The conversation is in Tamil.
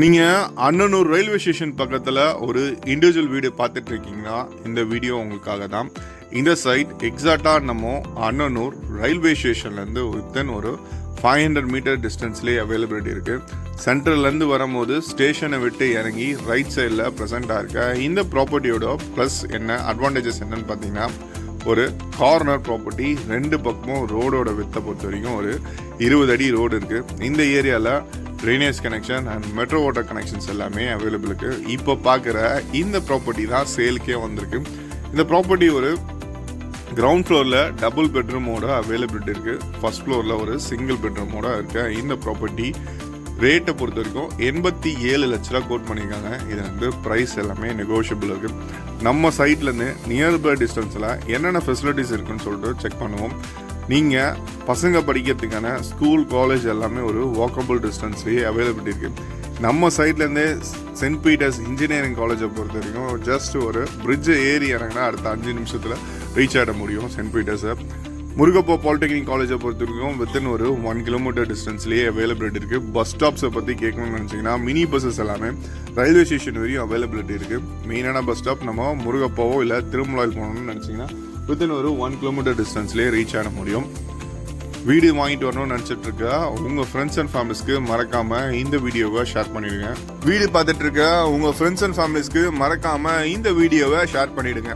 நீங்கள் அண்ணனூர் ரயில்வே ஸ்டேஷன் பக்கத்தில் ஒரு இண்டிவிஜுவல் வீடு பார்த்துட்டு இருக்கீங்கன்னா இந்த வீடியோ உங்களுக்காக தான். இந்த சைட் எக்ஸாக்டாக நம்ம அண்ணனூர் ரயில்வே ஸ்டேஷன்லேருந்து வித்தின் ஒரு 500 மீட்டர் டிஸ்டன்ஸ்லேயே அவைலபிலிட்டி இருக்குது. சென்ட்ரல்லேருந்து வரும்போது ஸ்டேஷனை விட்டு இறங்கி ரைட் சைடில் ப்ரெசென்ட்டாக இருக்க இந்த ப்ராப்பர்ட்டியோட ப்ளஸ் என்ன அட்வான்டேஜஸ் என்னன்னு பார்த்தீங்கன்னா, ஒரு கார்னர் ப்ராப்பர்ட்டி, 2 பக்கமும் ரோடோட வித்தை பொறுத்த வரைக்கும் ஒரு 20 அடி ரோடு இருக்குது. இந்த ஏரியாவில் drainage connection and metro water connections எல்லாமே அவைலபிள் இருக்குது. இப்போ பார்க்குற இந்த ப்ராப்பர்ட்டி தான் சேலுக்கே வந்திருக்கு. இந்த ப்ராப்பர்ட்டி ஒரு கிரவுண்ட் ஃப்ளோரில் டபுள் பெட்ரூமோட அவைலபிலிட்டி இருக்குது. ஃபர்ஸ்ட் ஃப்ளோரில் ஒரு சிங்கிள் பெட்ரூமோட இருக்க இந்த ப்ராப்பர்ட்டி ரேட்டை பொறுத்த வரைக்கும் 87 லட்ச ரூபா கோட் பண்ணியிருக்காங்க. இது வந்து ப்ரைஸ் எல்லாமே நெகோஷியபிள் இருக்குது. நம்ம சைட்லேருந்து நியர்பை டிஸ்டன்ஸில் என்னென்ன ஃபெசிலிட்டிஸ் இருக்குன்னு சொல்லிட்டு செக் பண்ணுவோம். நீங்கள் பசங்க படிக்கிறதுக்கான ஸ்கூல் காலேஜ் எல்லாமே ஒரு வாக்கபிள் டிஸ்டன்ஸ்லேயே அவைலபிலிட்டி இருக்குது. நம்ம சைட்லேருந்தே சென்ட் பீட்டர்ஸ் இன்ஜினியரிங் காலேஜை பொறுத்த வரைக்கும் ஜஸ்ட் ஒரு பிரிட்ஜை ஏறி இறங்கினா அடுத்த 5 நிமிஷத்தில் ரீச் ஆகிட முடியும் சென்ட் பீட்டர்ஸை. முருகப்பா பாலிடெக்னிக் காலேஜை பொறுத்த வரைக்கும் வித்தின் ஒரு 1 கிலோமீட்டர் டிஸ்டன்ஸ்லேயே அவைலபிலிட்டி இருக்குது. பஸ் ஸ்டாப்ஸை பற்றி கேட்கணும்னு நினச்சிங்கன்னா மினி பஸ்ஸஸ் எல்லாமே ரயில்வே ஸ்டேஷன் வரையும் அவைலபிலிட்டி இருக்குது. மெயினான பஸ் ஸ்டாப் நம்ம முருகப்பாவோ இல்லை திருமலாயில் போகணும்னு நினச்சிங்கன்னா வித்தின் ஒரு 1 கிலோமீட்டர் டிஸ்டன்ஸ்லேயே ரீச் ஆக முடியும். வீடு வாங்கிட்டு வரணும்னு நினச்சிட்டு இருக்க உங்கள் ஃப்ரெண்ட்ஸ் அண்ட் ஃபேமிலிஸ்க்கு மறக்காமல் இந்த வீடியோவை ஷேர் பண்ணிவிடுங்க. வீடு பார்த்துட்டு இருக்க உங்கள் ஃப்ரெண்ட்ஸ் அண்ட் ஃபேமிலிஸ்க்கு மறக்காமல் இந்த வீடியோவை ஷேர் பண்ணிவிடுங்க.